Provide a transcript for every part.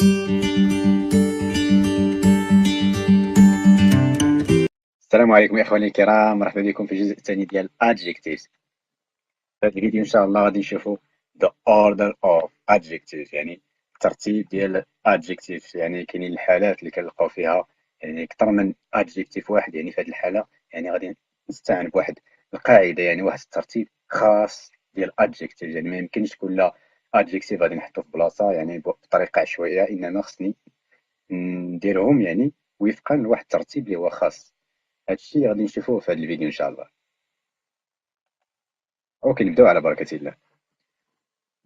السلام عليكم اخواني الكرام، مرحبا بكم في الجزء الثاني ديال adjectives. في هذا الفيديو ان شاء الله غادي نشوفوا the order of adjectives، يعني الترتيب ديال adjectives. يعني كاينين الحالات اللي كنلقاو فيها يعني اكثر من adjective واحد. يعني في هذه الحاله يعني غادي نستعن بواحد القاعده، يعني واحد الترتيب خاص ديال adjectives. يعني ما يمكنش كل adjective غادي نحطو في بلاصه يعني بطريقه عشوائيه، انما خصني نديرهم يعني وفقا لواحد الترتيب اللي هو خاص. هادشي غادي نشوفوه في هذا الفيديو ان شاء الله. اوكي، نبداو على بركة الله.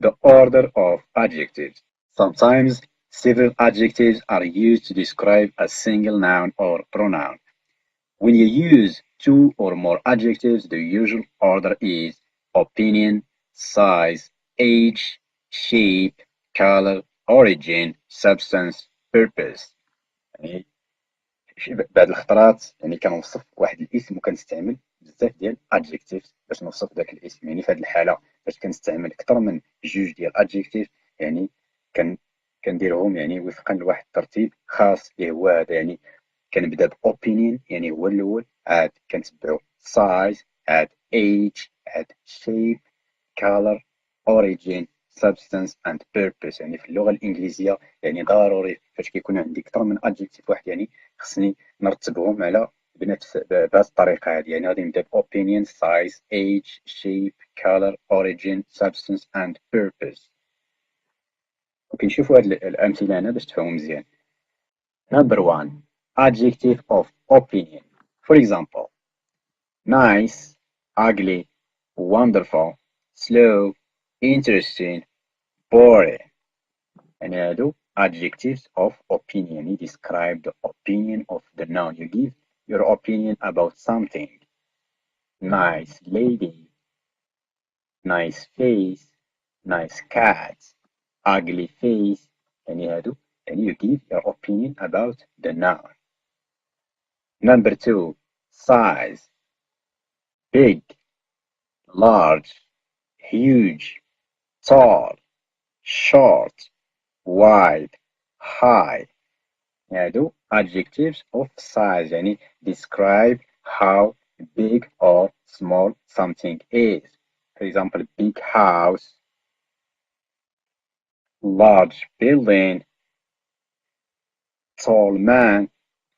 The order of adjectives. Sometimes several adjectives are used to describe a single noun or pronoun. When you use two or more adjectives, the usual order is opinion, size, age, shape, color, origin, substance, purpose. يعني بعض الخطرات يعني كنوصف واحد الاسم وكنستعمل بزاف ديال adjectives باش نوصف ذاك الاسم. يعني في هذه الحالة فاش كنستعمل أكثر من جوج ديال adjectives يعني كنديرهم يعني وفقا لواحد الترتيب خاص اللي هو هذا. يعني كنبدا ب opinion يعني هو الأول، عاد كنتبعو size، عاد age، عاد shape، color، origin، substance and purpose. يعني في اللغة الإنجليزية يعني ضروري فاش كيكون عندي أكثر من adjective واحد يعني خصني نرتبهم على بهذه الطريقة هذه. يعني غادي نبدا ب opinion، size، age، shape، color، origin، substance and purpose. وكنشوفوا هاد الأمثلة هنا باش تفهموا مزيان. Number one, adjective of opinion. For example, nice, ugly, wonderful, slow, interesting, boring. يعني هادو adjectives of opinion. يعني describe the opinion of the noun. You give your opinion about something. Nice lady, nice face, nice cat, ugly face. يعني هادو يعني you give your opinion about the noun. Number two, size. Big, large, huge, tall, short, wide, high. هادو adjectives of size. يعني describe how big or small something is. For example, big house, large building, tall man.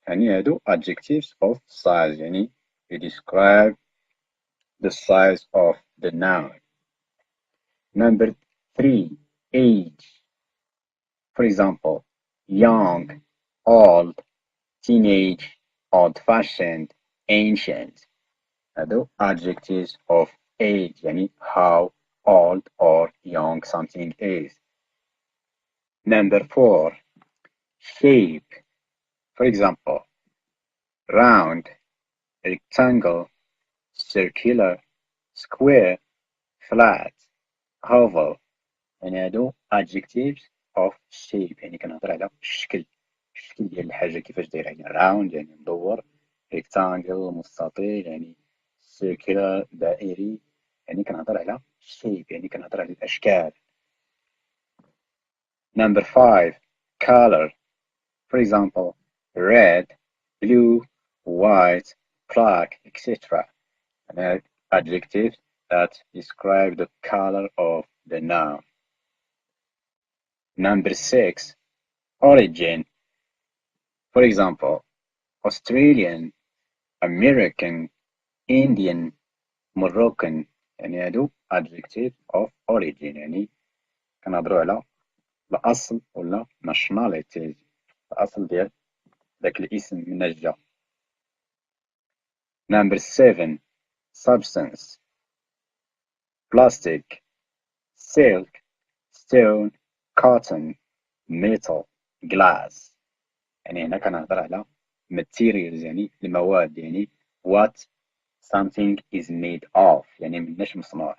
يعني هادو adjectives of size. يعني they describe the size of the noun. Number three, age. For example, young, old, teenage, old-fashioned, ancient. هادو adjectives of age. يعني how old or young something is. Number four, shape. For example, round, rectangle, circular, square, flat, oval. يعني هادو adjectives of shape. يعني كنهضر على الشكل ديال الحاجة كيفاش دايرة. يعني round يعني مدور، rectangle مستطيل، يعني circular دائري. يعني كنهضر على shape، يعني كنهضر على الأشكال. Number five, color. For example, red, blue, white, black, etc. An adjective that describe the color of the noun. Number six, origin. For example, Australian, American, Indian, Moroccan. يعني هادو adjective of origin. يعني كنهضرو على الأصل ولا nationality، الأصل ديال داك الاسم من جا. Number seven, substance. Plastic, silk, stone, cotton, metal, glass. يعني هنا كنهضر على materials، يعني المواد. يعني what something is made of، يعني مناش مصنوع.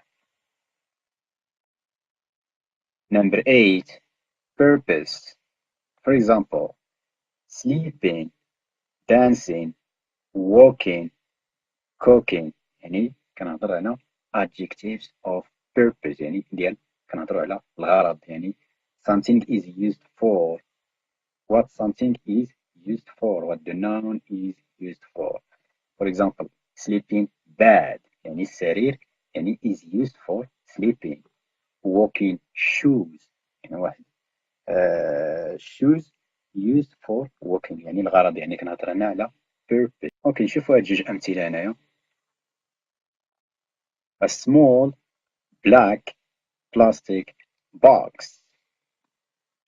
Number eight, purpose. For example, sleeping, dancing, walking, cooking. يعني كنهضر على adjectives of purpose، يعني ديال كنهضروا على الغرض. يعني something is used for what something is used for, what the noun is used for. For example, sleeping bed يعني السرير يعني is used for sleeping. Walking shoes يعني واحد shoes used for walking يعني الغرض يعني كنهضر هنا على purpose. اوكي نشوفوا هاد جوج أمثلة هنايا. A small black plastic box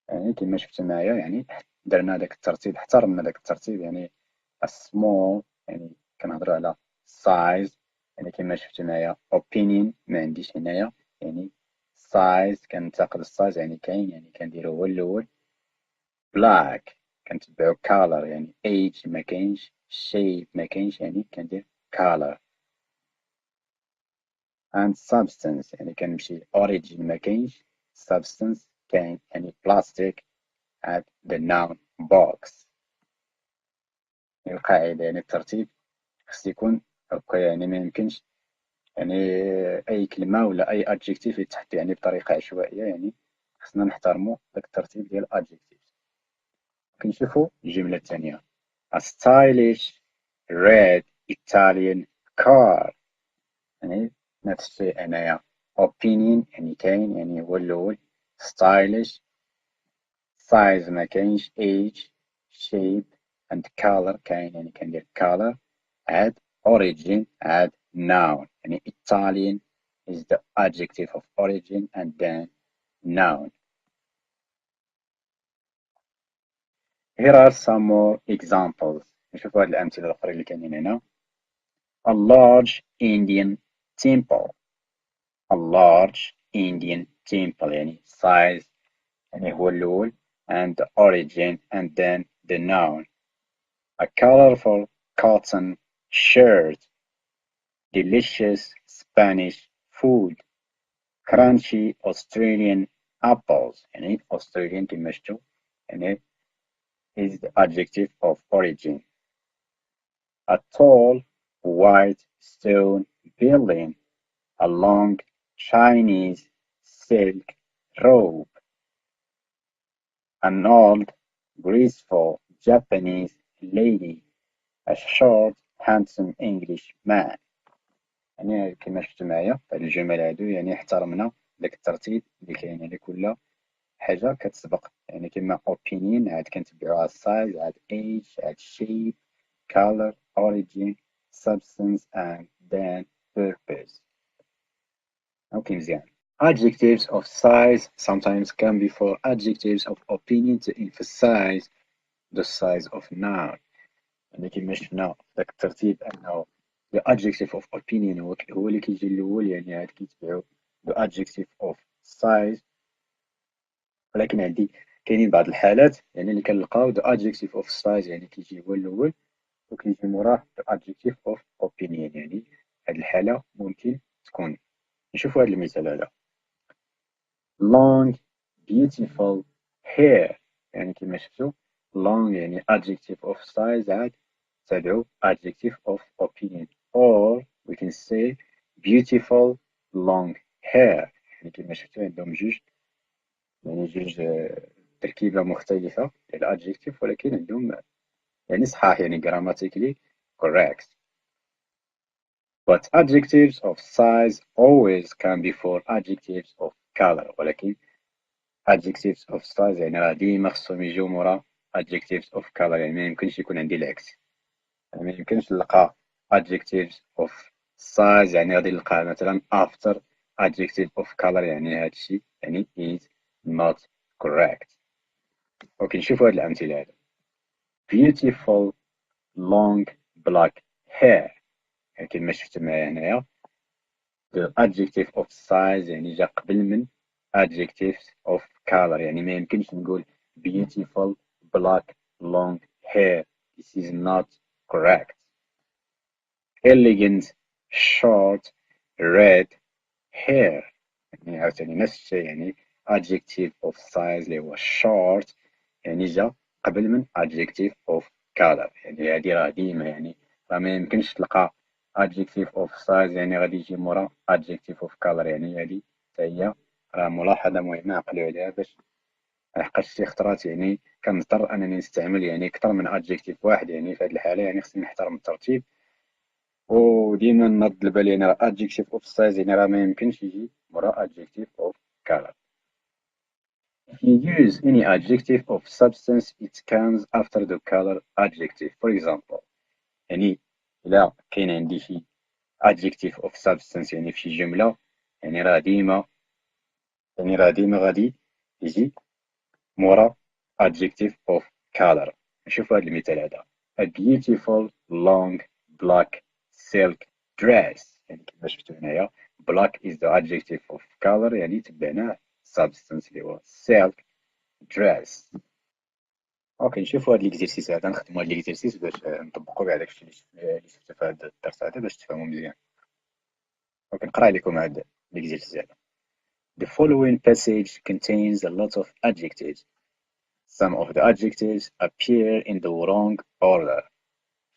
يعني كما شفتوا معايا يعني درنا داك الترتيب احترمنا داك الترتيب يعني a small يعني كنهضروا على size يعني كما شفتوا معايا opinion ما عنديش هنايا يعني size كنتاخد السايز يعني كاين يعني كنديرو هو الأول. black كنتبعو color يعني age ما كاينش shape ما كاينش يعني كندير color. and substance يعني كنمشي origin ما كاينش substance كاين يعني plastic at the noun box. القاعدة يعني الترتيب خص يكون هكا يعني ميمكنش يعني أي كلمة ولا أي adjective يتحط يعني بطريقة عشوائية يعني خصنا نحترمو داك الترتيب ديال adjectives. كنشوفو الجملة الثانية a stylish red Italian car يعني نفس الشيء هنايا opinion يعني كاين يعني هو الأول stylish size ما كاينش age shape and color كاين يعني كندير color add origin add noun يعني Italian is the adjective of origin and then noun. Here are some more examples. نشوفوا هاد الأمثلة الأخرى اللي كاينين هنا. A large Indian temple. A large Indian temple يعني size يعني هو الأول and the origin and then the noun. A colorful cotton shirt. Delicious Spanish food. Crunchy Australian apples يعني Australian كما شفتوا يعني is the adjective of origin. A tall white stone building. A long Chinese silk robe. An old graceful Japanese lady. A short handsome English man. يعني كما شفتوا معايا في هاد الجمل هادو يعني احترمنا داك الترتيب اللي كاين يعني كل حاجة كتسبق يعني كما opinion عاد كنتبعوها size عاد age عاد shape color origin substance and then purpose. اوكي مزيان. Adjectives of size sometimes come before adjectives of opinion to emphasize the size of noun. يعني كما شفنا داك الترتيب أنه the adjective of opinion هو اللي كيجي الأول يعني عاد كيتبعو the adjective of size. ولكن عندي كاينين بعض الحالات يعني اللي كنلقاو the adjective of size يعني كيجي هو الأول وكيجي موراه the adjective of opinion يعني هاد الحالة ممكن تكون. نشوفو هاد المثال هذا long beautiful hair يعني كما شفتو long يعني adjective of size عاد تدعو adjective of opinion or we can say beautiful long hair يعني كما شفتو عندهم جوج يعني جوج تركيبة مختلفة للadjective ولكن عندهم يعني صحاح يعني grammatically correct. But adjectives of size always come before adjectives of color ولكن adjectives of size يعني راه ديما خصهم يجيو مورا adjectives of color يعني ما يمكنش يكون عندي العكس يعني ما يمكنش نلقى adjectives of size يعني غادي نلقى مثلا after adjective of color يعني هادشي يعني is not correct. اوكي نشوفوا هاد الأمثلة هادو beautiful long black hair يعني كما شفتو معايا هنايا the adjective of size يعني جا قبل من adjectives of color يعني ما يمكنش نقول beautiful black long hair. This is not correct. Elegant short red hair يعني عاوتاني نفس الشيء يعني adjective of size اللي هو short يعني جا قبل من adjective of color يعني هادي راه ديما يعني راه ما يمكنش تلقى adjective of size يعني غادي يجي مورا adjective of color يعني هادي حتى هي راه ملاحظة مهمة عقلوا عليها باش لحقاش شي خطرات يعني كنضطر انني نستعمل يعني اكثر من ادجيكتيف واحد. يعني في هذه الحاله يعني خصني نحترم الترتيب، وديما نرد البال يعني راه adjective of size يعني راه ما يمكنش يجي مورا adjective of color. If you use any adjective of substance it comes after the color adjective. For example يعني إلا كاين عندي شي adjective of substance يعني في شي جملة، يعني راه ديما غادي يجي مورا adjective of color. نشوفو هاد المثال هذا: a beautiful long black silk dress. يعني كما شفتو هنايا black is the adjective of color يعني تبعناه substance اللي هو silk dress. اوكي نشوفو هاد ليكزيرسيس هذا، نخدمو هاد ليكزيرسيس باش نطبقو كاع داكشي اللي شفتو في هاد الدرس هذا باش تفهمو مزيان. اوكي نقرا لكم هاد ليكزيرسيس هذا. The following passage contains a lot of adjectives. Some of the adjectives appear in the wrong order.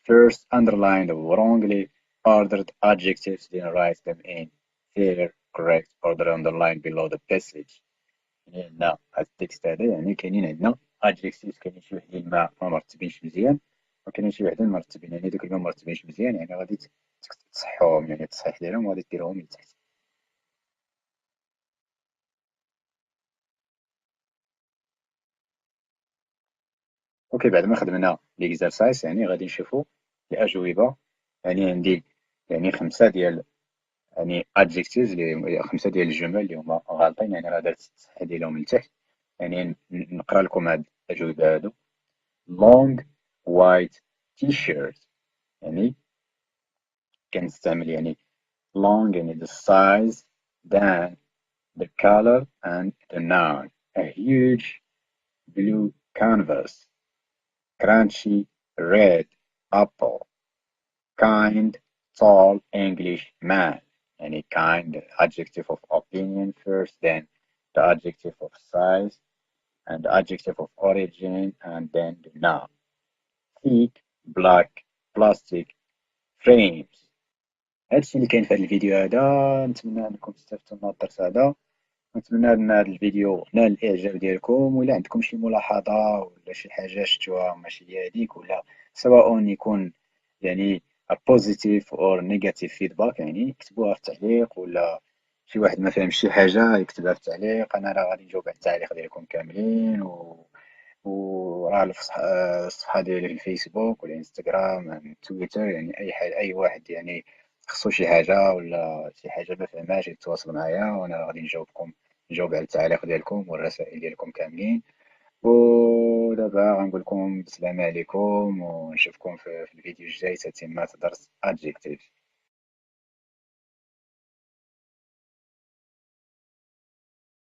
First, underline the wrongly ordered adjectives, then write them in their correct order on the line below the passage. يعني عندنا هاد التكست هذا يعني كاينين عندنا adjectives، كاينين شي وحدين ما مرتبينش مزيان، وكاينين شي وحدين مرتبين. يعني دوك اللي ما مرتبينش مزيان يعني غادي تصحوهم، يعني التصحيح ديالهم غادي ديروهم لتحت. اوكي بعد ما خدمنا ليكزرسايز يعني غادي نشوفو الأجوبة. يعني عندي يعني خمسة ديال يعني adjectives اللي خمسة ديال الجمل اللي هما غالطين، يعني راه درت التصحيح ديالهم لتحت. يعني نقرا لكم هاد الأجوبة هادو. long white t-shirt يعني كنستعمل يعني long يعني the size, then the color and the noun. A huge blue canvas, crunchy red apple, kind tall English man. يعني kind adjective of opinion first, then the adjective of size and the adjective of origin and then the noun. Thick black plastic frames. هادشي اللي كاين في هاد الفيديو هذا. نتمنى انكم استفدتوا من الدرس هذا، نتمنى ان هذا الفيديو نال الاعجاب ديالكم. ولا عندكم شي ملاحظه ولا شي حاجه شفتوها ماشي هي هذيك، ولا سواء يكون يعني positive or negative feedback يعني اكتبوها في التعليق، ولا شي واحد ما فهمش شي حاجه يكتبها في التعليق. انا راه غادي نجاوب على التعليق ديالكم كاملين. وراه الصفحه ديالي في الفيسبوك والانستغرام تويتر، يعني اي حاجه اي واحد يعني خصو شي حاجه ولا شي حاجه ما فهمهاش يتواصل معايا، وانا غادي نجاوب على التعليق ديالكم والرسائل ديالكم كاملين. ودابا غنقول لكم السلام عليكم، ونشوفكم في الفيديو الجاي تتمة درس adjectives.